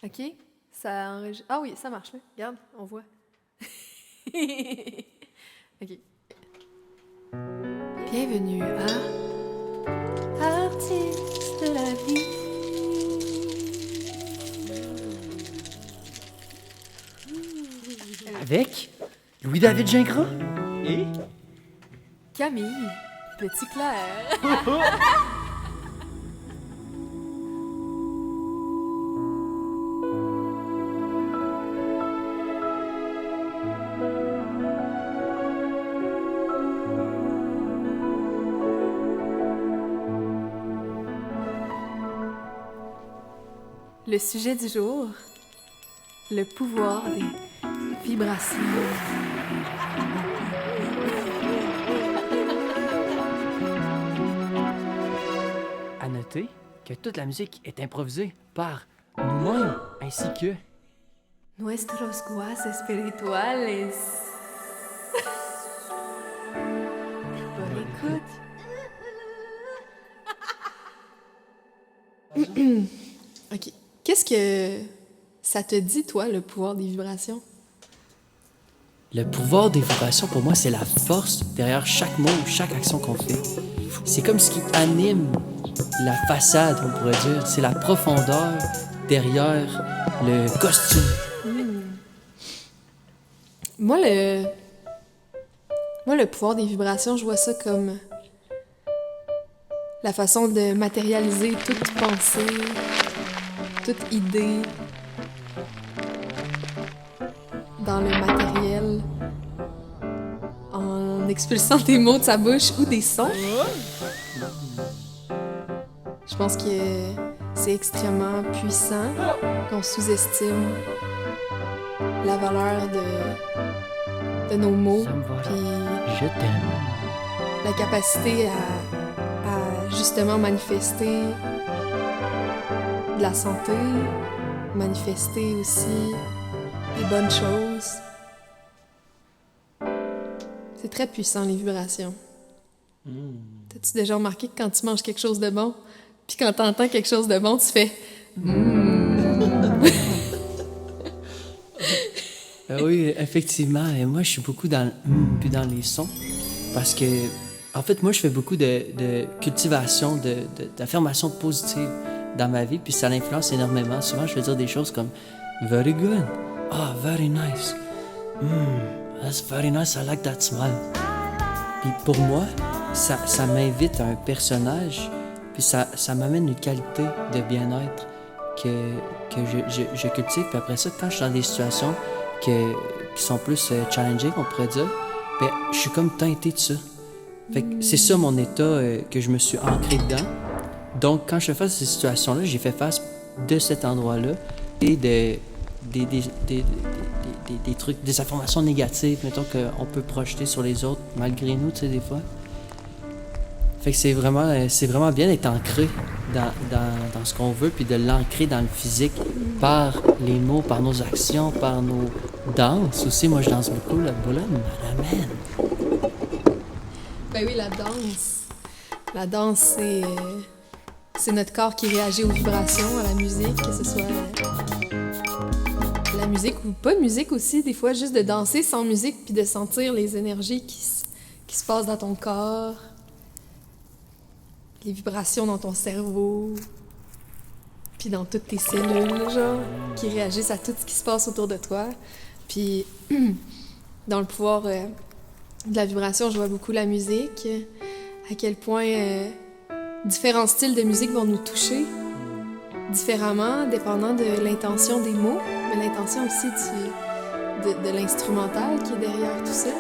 OK? Ça enregistre. Ah oui, ça marche, là. Regarde, on voit. OK. Bienvenue à Artistes de la vie. Avec Louis-David Gingras et Camille Petit-Clair. Le sujet du jour, le pouvoir des vibrations. à noter que toute la musique est improvisée par nous-mêmes ainsi que Nuestros guas espirituales. Bonne écoute. OK. Qu'est-ce que ça te dit, toi, le pouvoir des vibrations? le pouvoir des vibrations. Pour moi, c'est la force derrière chaque mot, chaque action qu'on fait. C'est comme ce qui anime la façade, on pourrait dire. C'est la profondeur derrière le costume. Moi, le pouvoir des vibrations, je vois ça comme la façon de matérialiser toute pensée, toute idée dans le matériel en expulsant des mots de sa bouche ou des sons. Je pense que c'est extrêmement puissant, qu'on sous-estime la valeur de nos mots, Ça me va là. puis Je t'aime. la capacité à justement manifester de la santé, manifester aussi des bonnes choses. C'est très puissant, les vibrations. T'as-tu déjà remarqué que quand tu manges quelque chose de bon, puis quand t'entends quelque chose de bon, tu fais Oui, effectivement. Et moi, je suis beaucoup dans le puis dans les sons. Parce que, en fait, moi, je fais beaucoup de cultivation, d'affirmation positive dans ma vie. Puis ça l'influence énormément. Souvent, je vais dire des choses comme very good. Ah, very nice. That's very nice. I like that smile. Puis pour moi, ça m'invite à un personnage. Puis ça m'amène une qualité de bien-être que je cultive. Puis après ça, quand je suis dans des situations qui sont plus challenging, on pourrait dire, ben, je suis comme teinté de ça. Fait que c'est ça mon état que je me suis ancré dedans. Donc, quand je fais face à ces situations-là, j'ai fait face de cet endroit-là et des trucs, des informations négatives, mettons, qu'on peut projeter sur les autres malgré nous, tu sais, des fois. Fait que c'est vraiment bien d'être ancré dans ce qu'on veut, puis de l'ancrer dans le physique par les mots, par nos actions, par nos danses aussi. Moi, je danse beaucoup, la boule me ramène. ben oui, la danse. La danse, c'est notre corps qui réagit aux vibrations, à la musique, que ce soit la musique ou pas de musique aussi. Des fois, juste de danser sans musique puis de sentir les énergies qui se passent dans ton corps, les vibrations dans ton cerveau, puis dans toutes tes cellules, genre, qui réagissent à tout ce qui se passe autour de toi. Puis, dans le pouvoir de la vibration, je vois beaucoup la musique, à quel point différents styles de musique vont nous toucher différemment, dépendant de l'intention des mots, mais l'intention aussi de l'instrumental qui est derrière tout ça.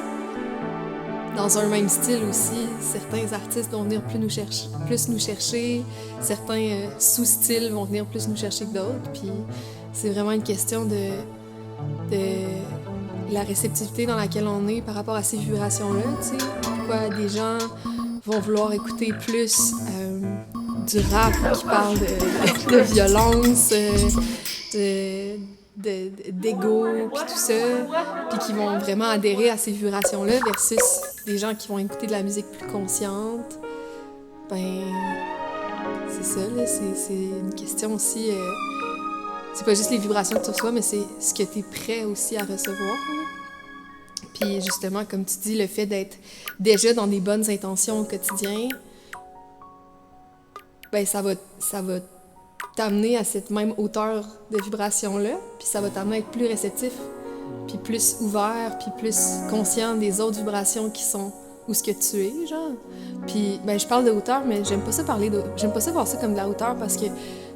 Dans un même style aussi, certains artistes vont venir plus nous chercher, certains sous-styles vont venir plus nous chercher que d'autres, puis c'est vraiment une question de la réceptivité dans laquelle on est par rapport à ces vibrations-là, tu sais. Pourquoi des gens vont vouloir écouter plus du rap qui parle de violence, d'ego, puis tout ça, puis qui vont vraiment adhérer à ces vibrations-là versus des gens qui vont écouter de la musique plus consciente. Ben, c'est ça, là, c'est une question aussi c'est pas juste les vibrations que tu reçois, mais c'est ce que tu es prêt aussi à recevoir. Là. Puis justement, comme tu dis, le fait d'être déjà dans des bonnes intentions au quotidien, ben ça va t'amener à cette même hauteur de vibration-là, puis ça va t'amener à être plus réceptif, puis plus ouvert, puis plus conscient des autres vibrations qui sont où ce que tu es, genre. Puis, ben je parle de hauteur, mais j'aime pas ça voir ça comme de la hauteur, parce que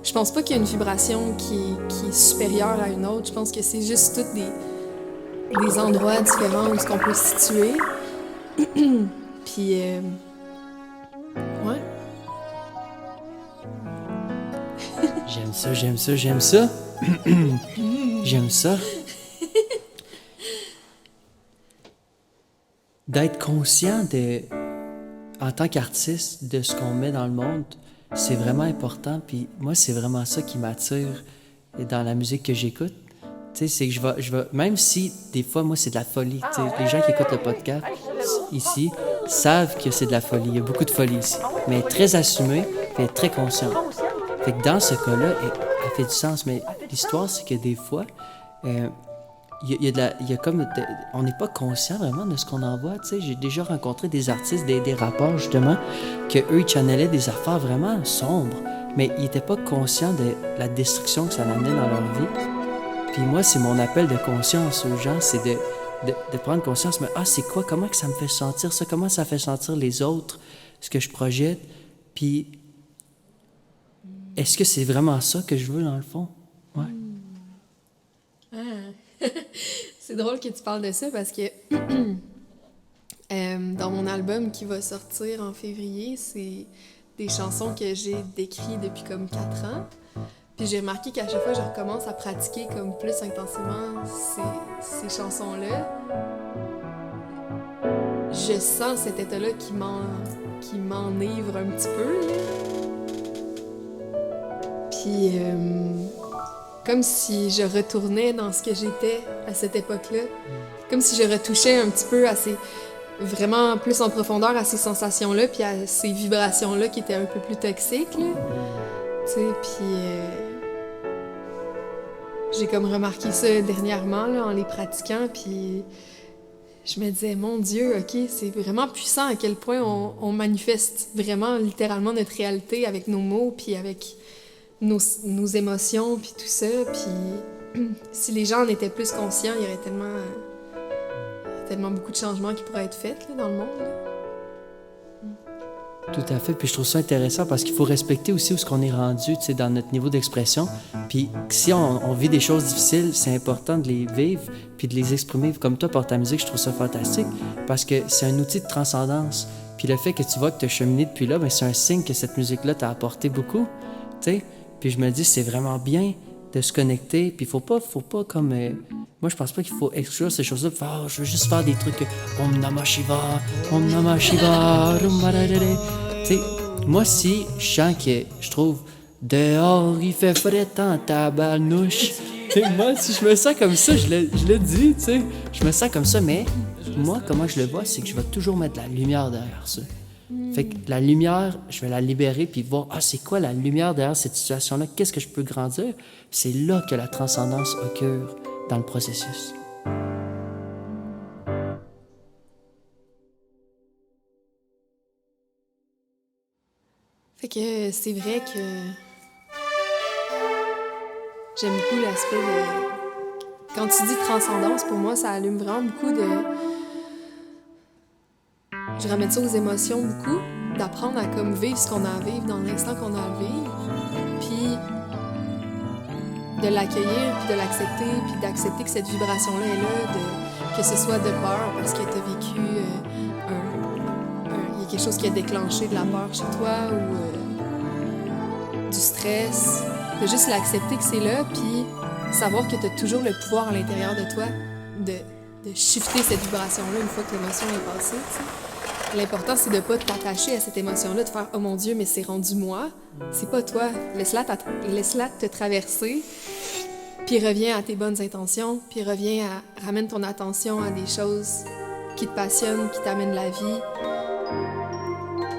je pense pas qu'il y a une vibration qui est supérieure à une autre. Je pense que c'est juste toutes des endroits différents où est-ce qu'on peut se situer. Puis, ouais. J'aime ça, j'aime ça, j'aime ça. J'aime ça. D'être conscient en tant qu'artiste de ce qu'on met dans le monde, c'est vraiment important. Puis moi, c'est vraiment ça qui m'attire dans la musique que j'écoute. Tu sais, c'est que je vais, même si des fois, moi, c'est de la folie. Tu sais, les gens qui écoutent le podcast ici savent que c'est de la folie. Il y a beaucoup de folie ici. Mais elle est très assumée, puis elle est très consciente. Fait que dans ce cas-là, elle fait du sens. Mais l'histoire, c'est que des fois, il y a comme on n'est pas conscient vraiment de ce qu'on envoie. Tu sais, j'ai déjà rencontré des artistes, des rappeurs justement, que eux ils channelaient des affaires vraiment sombres, mais ils n'étaient pas conscients de la destruction que ça amenait dans leur vie. Puis moi, c'est mon appel de conscience aux gens, c'est de prendre conscience, mais c'est quoi, comment que ça me fait sentir ça, comment ça fait sentir les autres, ce que je projette, puis est-ce que c'est vraiment ça que je veux dans le fond? Ouais. C'est drôle que tu parles de ça parce que dans mon album qui va sortir en février, c'est des chansons que j'ai décrites depuis comme 4 ans. Puis j'ai remarqué qu'à chaque fois que je recommence à pratiquer comme plus intensément ces chansons-là, je sens cet état-là qui m'enivre un petit peu. Là. Puis comme si je retournais dans ce que j'étais à cette époque-là. Comme si je retouchais un petit peu à vraiment plus en profondeur à ces sensations-là, puis à ces vibrations-là qui étaient un peu plus toxiques, là. Tu sais, puis j'ai comme remarqué ça dernièrement, là, en les pratiquant, puis je me disais, mon Dieu, OK, c'est vraiment puissant à quel point on manifeste vraiment, littéralement, notre réalité avec nos mots, puis avec nos émotions, puis tout ça, puis si les gens en étaient plus conscients, il y aurait tellement beaucoup de changements qui pourraient être faits là, dans le monde. Là. Tout à fait. Puis je trouve ça intéressant parce qu'il faut respecter aussi où ce qu'on est rendu, tu sais, dans notre niveau d'expression. Puis si on vit des choses difficiles, c'est important de les vivre puis de les exprimer. Comme toi, par ta musique, je trouve ça fantastique parce que c'est un outil de transcendance. Puis le fait que tu vois que tu as cheminé depuis là, ben c'est un signe que cette musique-là t'a apporté beaucoup, tu sais. Puis je me dis, c'est vraiment bien de se connecter. Puis faut pas comme... moi, je pense pas qu'il faut exclure ces choses-là. Je veux juste faire des trucs... Om Namah Shiva, Om Namah Shiva, tu sais, moi, si je sens que je trouve dehors, il fait frais en tabarnouche. Moi, si je me sens comme ça, je le dis, tu sais. Je me sens comme ça, mais moi, comment je le vois, c'est que je vais toujours mettre de la lumière derrière ça. Fait que la lumière, je vais la libérer puis voir, c'est quoi la lumière derrière cette situation-là? Qu'est-ce que je peux grandir? C'est là que la transcendance occure dans le processus. Fait que c'est vrai que j'aime beaucoup l'aspect de... Quand tu dis transcendance, pour moi, ça allume vraiment beaucoup de... Je ramène ça aux émotions beaucoup, d'apprendre à comme vivre ce qu'on a à vivre dans l'instant qu'on a à vivre, puis de l'accueillir, puis de l'accepter, puis d'accepter que cette vibration-là est là, que ce soit de peur parce que tu as vécu il y a quelque chose qui a déclenché de la peur chez toi ou du stress, de juste l'accepter que c'est là, puis savoir que tu as toujours le pouvoir à l'intérieur de toi de shifter cette vibration-là une fois que l'émotion est passée, tu sais. L'important, c'est de ne pas t'attacher à cette émotion-là, de faire « Oh mon Dieu, mais c'est rendu moi. » C'est pas toi. Laisse-la te traverser, puis reviens à tes bonnes intentions, puis ramène ton attention à des choses qui te passionnent, qui t'amènent la vie,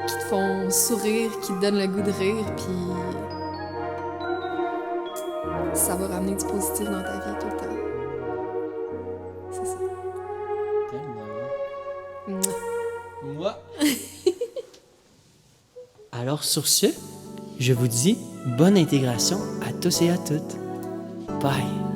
qui te font sourire, qui te donnent le goût de rire, puis ça va ramener du positif dans ta vie tout le temps. C'est ça. Tellement. Mouah. Moi. Alors sur ce, je vous dis bonne intégration à tous et à toutes. Bye.